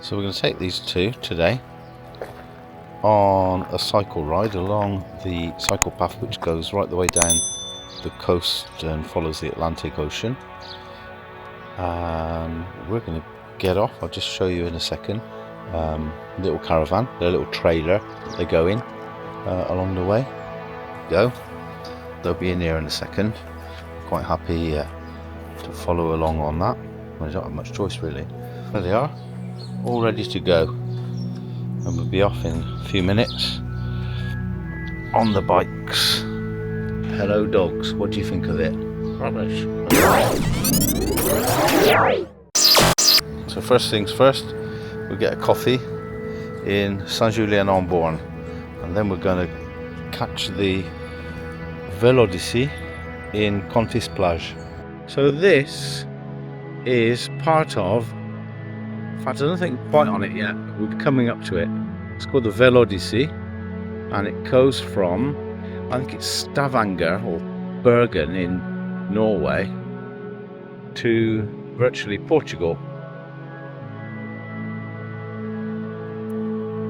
So we're going to take these two today on a cycle ride along the cycle path which goes right the way down the coast and follows the Atlantic Ocean. And we're going to get off. I'll just show you in a second. Little caravan, their little trailer they go in along the way. Go. They'll be in here in a second. Quite happy to follow along on that. I don't have much choice really. There they are, all ready to go, and we'll be off in a few minutes on the bikes. Hello dogs, what do you think of it? Rubbish. So first things first, we'll get a coffee in St Julien on Born, and then we're going to catch the Velodyssee in Contis Plage. So this is part of, in fact I don't think quite on it yet, we'll be coming up to it. It's called the Velodyssee, and it goes from, I think it's Stavanger or Bergen in Norway to virtually Portugal.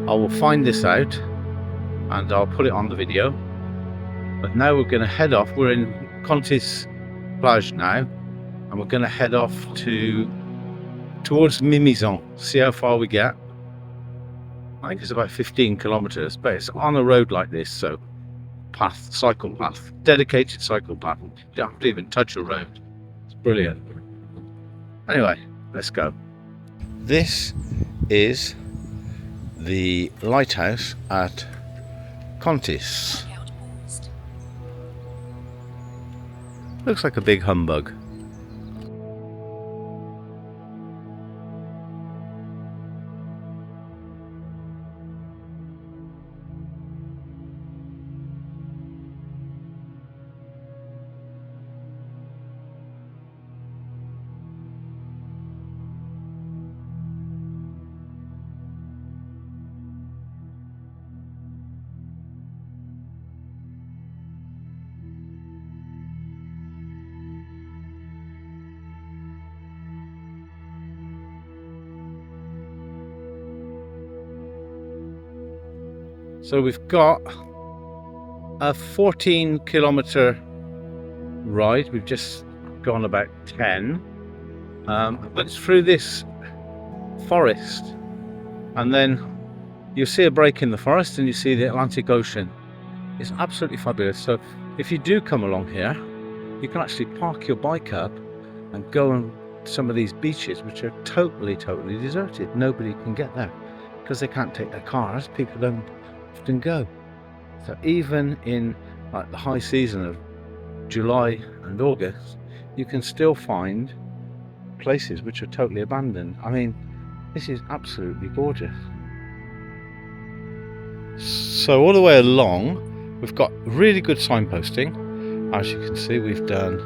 I will find this out and I'll put it on the video. But now we're going to head off. We're in Contis Plage now, and we're going to head off towards Mimizan, see how far we get. I think it's about 15 kilometers, but it's on a road like this, so cycle path, dedicated cycle path. You don't have to even touch a road. It's brilliant. Anyway, let's go. This is the lighthouse at Contis. Looks like a big humbug. So we've got a 14-kilometer ride. We've just gone about 10, but it's through this forest, and then you see a break in the forest and you see the Atlantic Ocean. It's absolutely fabulous. So if you do come along here, you can actually park your bike up and go on some of these beaches which are totally deserted. Nobody can get there because they can't take their cars. People don't often go. So even in like the high season of July and August, you can still find places which are totally abandoned. I mean, this is absolutely gorgeous. So all the way along we've got really good signposting. As you can see, we've done,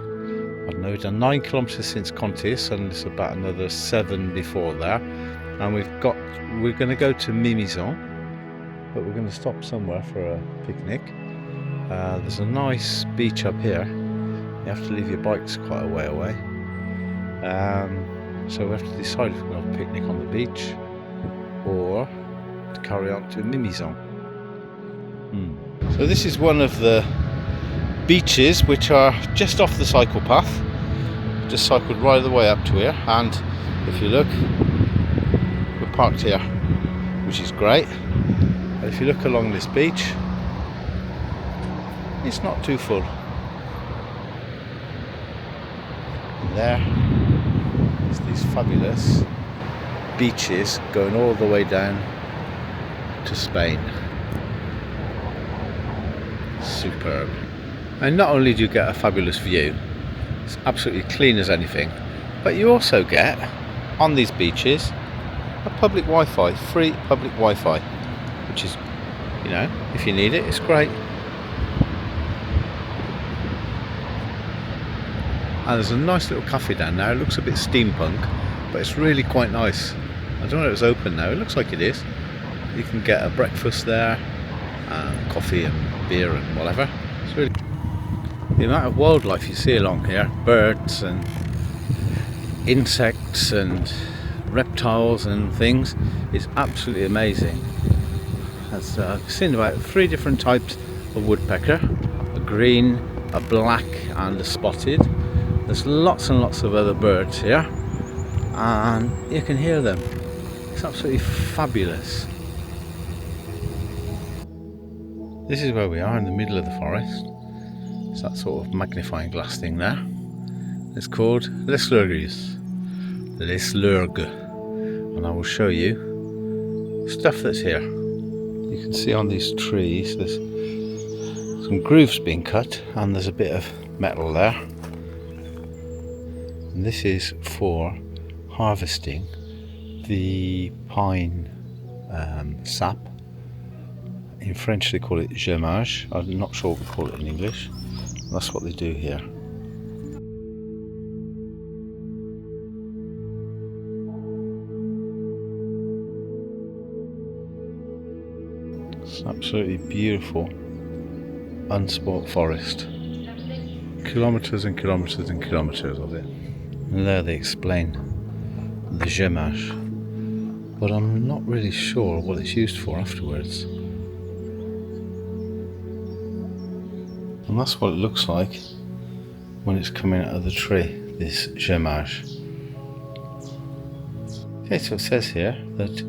I don't know, we've done 9 kilometers since Contis, and it's about another 7 before there, and we're going to go to Mimizan, but we're going to stop somewhere for a picnic. There's a nice beach up here. You have to leave your bikes quite a way away. So we have to decide if we're going to have a picnic on the beach or to carry on to Mimizan. So this is one of the beaches which are just off the cycle path. Just cycled right the way up to here, and if you look, we're parked here, which is great. But if you look along this beach, it's not too full. And there's these fabulous beaches going all the way down to Spain. Superb. And not only do you get a fabulous view, it's absolutely clean as anything, but you also get, on these beaches, a public Wi-Fi, free public Wi-Fi, which is, you know, if you need it, it's great. And there's a nice little cafe down there. It looks a bit steampunk, but it's really quite nice. I don't know if it's open now. It looks like it is. You can get a breakfast there, coffee and beer and whatever. It's really, the amount of wildlife you see along here, birds and insects and reptiles and things. It's absolutely amazing. I've seen about 3 different types of woodpecker, a green, a black and a spotted. There's lots and lots of other birds here and you can hear them. It's absolutely fabulous. This is where we are, in the middle of the forest. It's that sort of magnifying glass thing there. It's called Lespecier. And I will show you stuff that's here. You can see on these trees there's some grooves being cut and there's a bit of metal there. And this is for harvesting the pine sap. In French they call it gemmage. I'm not sure what we call it in English. That's what they do here. It's absolutely beautiful, unspoilt forest. Kilometres and kilometres and kilometres of it. And there they explain the gemmage, but I'm not really sure what it's used for afterwards. And that's what it looks like when it's coming out of the tree, this gemmage. Okay, so it says here that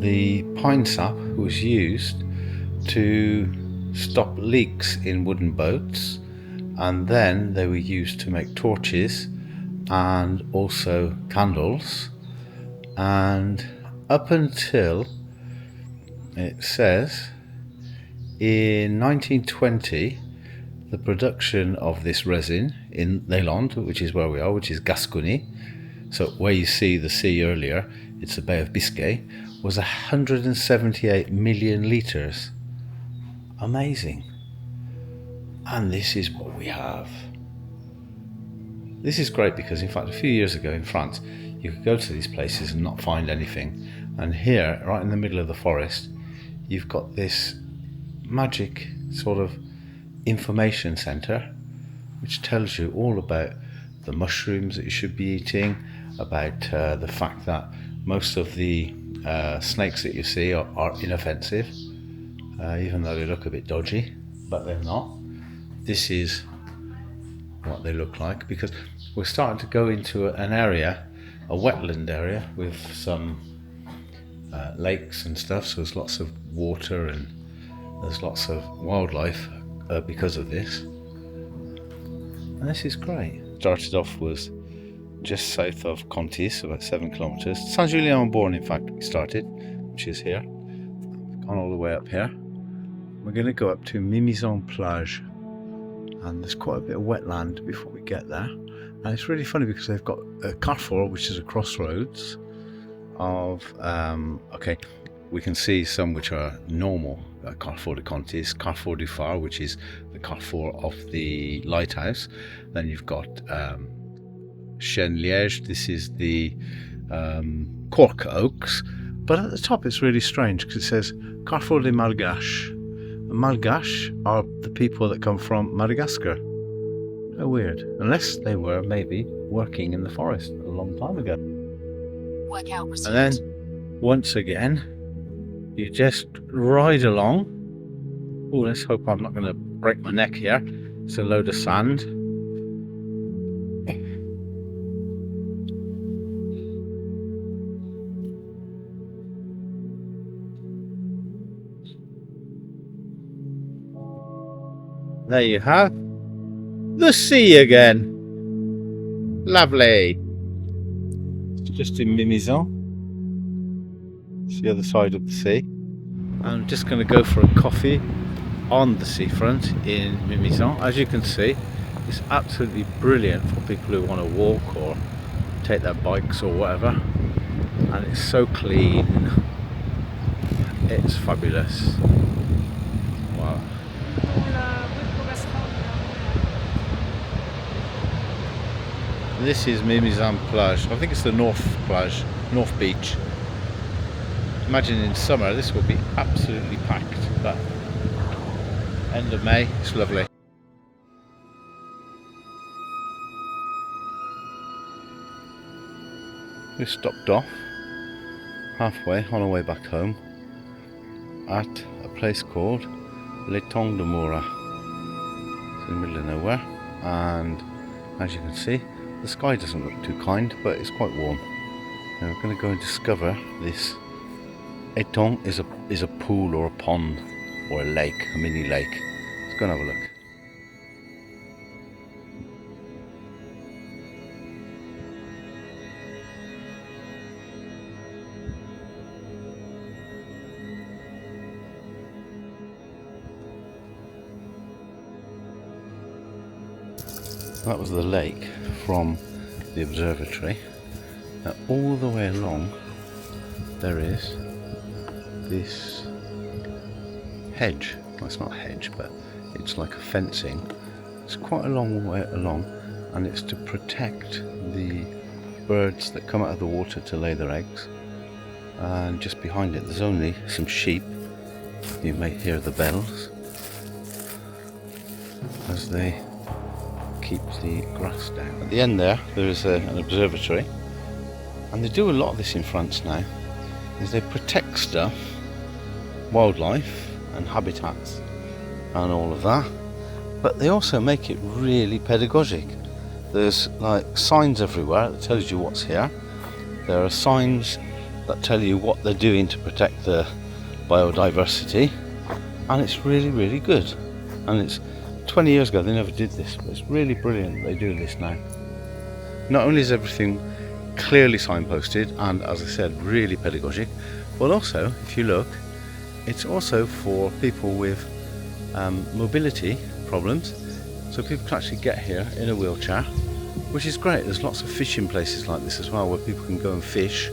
the pine sap was used to stop leaks in wooden boats, and then they were used to make torches and also candles. And up until, it says, in 1920, the production of this resin in Leyland, which is where we are, which is Gascony, so where you see the sea earlier, it's the Bay of Biscay, was 178 million litres. Amazing. And this is what we have. This is great because, in fact, a few years ago in France, you could go to these places and not find anything. And here, right in the middle of the forest, you've got this magic sort of information centre which tells you all about the mushrooms that you should be eating, about the fact that most of the snakes that you see are inoffensive, even though they look a bit dodgy, but they're not. This is what they look like, because we're starting to go into an area, a wetland area with some lakes and stuff, so there's lots of water and there's lots of wildlife because of this. And this is great. Started off was just south of Contis, about 7 kilometres. St Julien born, in fact, we started, which is here. We've gone all the way up here. We're going to go up to Mimizan Plage, and there's quite a bit of wetland before we get there. And it's really funny because they've got a carrefour, which is a crossroads of okay, we can see some which are normal, Carrefour de Contis, Carrefour du Phare, which is the carrefour of the lighthouse. Then you've got Chêne Liège, this is the cork oaks, but at the top it's really strange because it says Carrefour des Malgaches. Malgaches are the people that come from Madagascar. So weird, unless they were maybe working in the forest a long time ago. Workout received. And then once again you just ride along. Oh, let's hope I'm not going to break my neck here. It's a load of sand. There you have the sea again. Lovely. It's just in Mimizan. It's the other side of the sea. I'm just going to go for a coffee on the seafront in Mimizan. As you can see, it's absolutely brilliant for people who want to walk or take their bikes or whatever. And it's so clean. It's fabulous. Wow. This is Mimizan Plage. I think it's the North Plage, North Beach. Imagine in summer this will be absolutely packed, but end of May, it's lovely. we stopped off halfway on our way back home at a place called Etang de Moura. It's in the middle of nowhere, and as you can see, the sky doesn't look too kind, but it's quite warm. Now we're going to go and discover this. Etang is a pool or a pond or a lake, a mini lake. Let's go and have a look. That was the lake from the observatory. Now all the way along there is this hedge. Well, it's not a hedge, but it's like a fencing. It's quite a long way along, and it's to protect the birds that come out of the water to lay their eggs. And just behind it there's only some sheep. You may hear the bells as they keep the grass down. At the end there is an observatory, and they do a lot of this in France now, is they protect stuff, wildlife and habitats and all of that, but they also make it really pedagogic. There's like signs everywhere that tells you what's here. There are signs that tell you what they're doing to protect the biodiversity, and it's really good. And it's 20 years ago they never did this, but it's really brilliant they do this now. Not only is everything clearly signposted and, as I said, really pedagogic, but also, if you look, it's also for people with mobility problems, so people can actually get here in a wheelchair, which is great. There's lots of fishing places like this as well, where people can go and fish,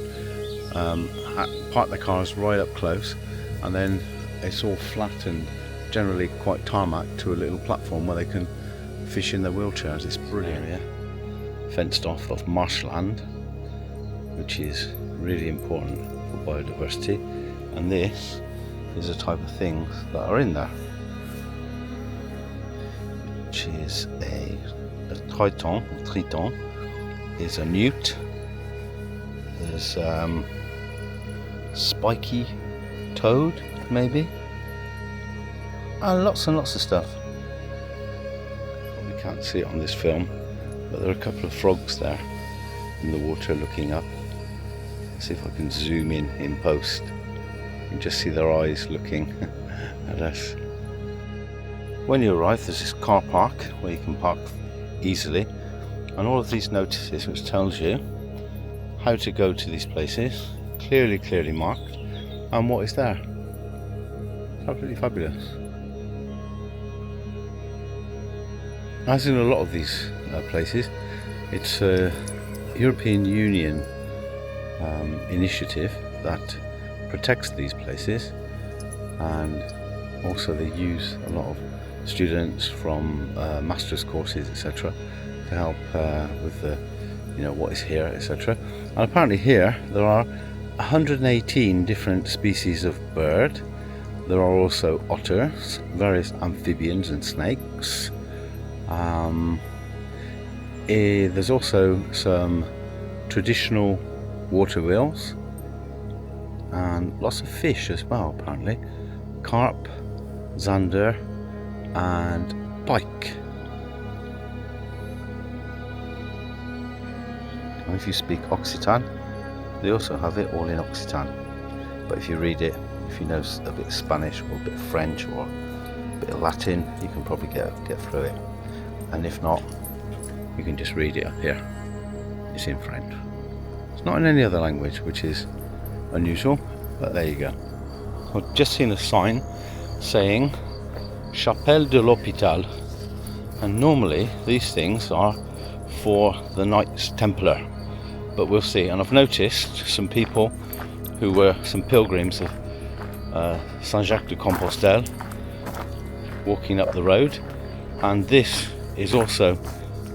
park their cars right up close, and then it's all flat and generally quite tarmac to a little platform where they can fish in their wheelchairs. It's brilliant here. Fenced off marshland, which is really important for biodiversity, and this is the type of things that are in there, which is a triton is a newt. There's spiky toad maybe, and lots of stuff. We can't see it on this film, but there are a couple of frogs there in the water looking up. Let's see if I can zoom in post. You can just see their eyes looking at us. When you arrive, there's this car park where you can park easily, and all of these notices which tells you how to go to these places, clearly marked, and what is there. Absolutely fabulous. As in a lot of these places, it's a European Union initiative that protects these places, and also they use a lot of students from master's courses, etc., to help with the, what is here, etc. And apparently here there are 118 different species of bird. There are also otters, various amphibians and snakes. There's also some traditional water wheels and lots of fish as well, apparently. Carp, zander and pike. And if you speak Occitan, they also have it all in Occitan. But if you read it, if you know a bit of Spanish or a bit of French or a bit of Latin, you can probably get through it. And if not, you can just read it up here. It's in French. It's not in any other language, which is unusual, but there you go. I've just seen a sign saying Chapelle de l'Hôpital, and normally these things are for the Knights Templar, but we'll see. And I've noticed some people who were some pilgrims of Saint Jacques de Compostelle walking up the road, and this is also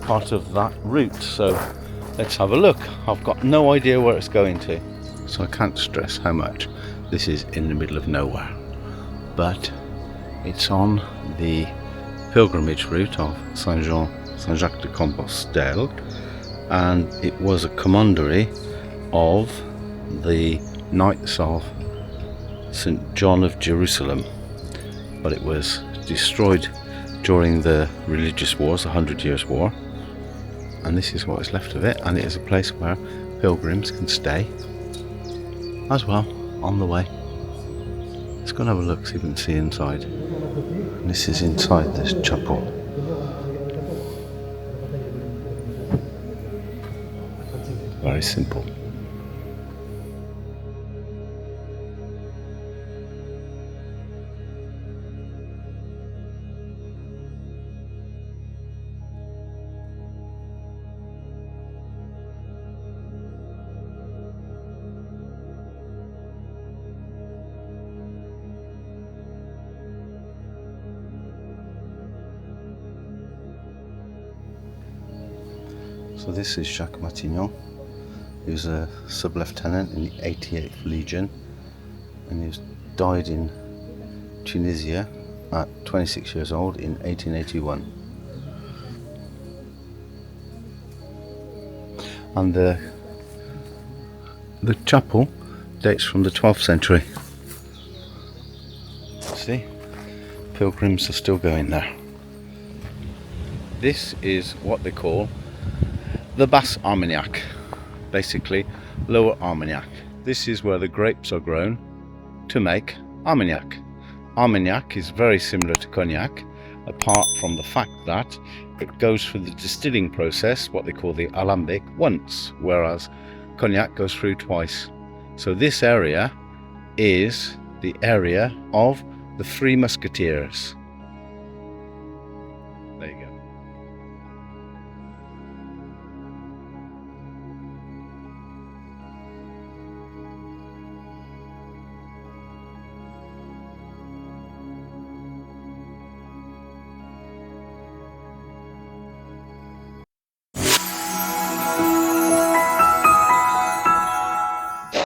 part of that route, so let's have a look. I've got no idea where it's going to, so I can't stress how much this is in the middle of nowhere, but it's on the pilgrimage route of Saint Jacques de Compostelle, and it was a commanderie of the Knights of St John of Jerusalem, but it was destroyed during the religious wars, the 100 Years' War, and this is what is left of it, and it is a place where pilgrims can stay as well on the way. Let's go and have a look, see if we can see inside. And this is inside this chapel. Very simple. So this is Jacques Matignon. He was a sub-lieutenant in the 88th Legion, and he died in Tunisia at 26 years old in 1881. And the chapel dates from the 12th century. See, pilgrims are still going there. This is what they call the Basse Armagnac, basically Lower Armagnac. This is where the grapes are grown to make Armagnac. Armagnac is very similar to Cognac, apart from the fact that it goes through the distilling process, what they call the alembic, once, whereas Cognac goes through twice. So this area is the area of the Three Musketeers.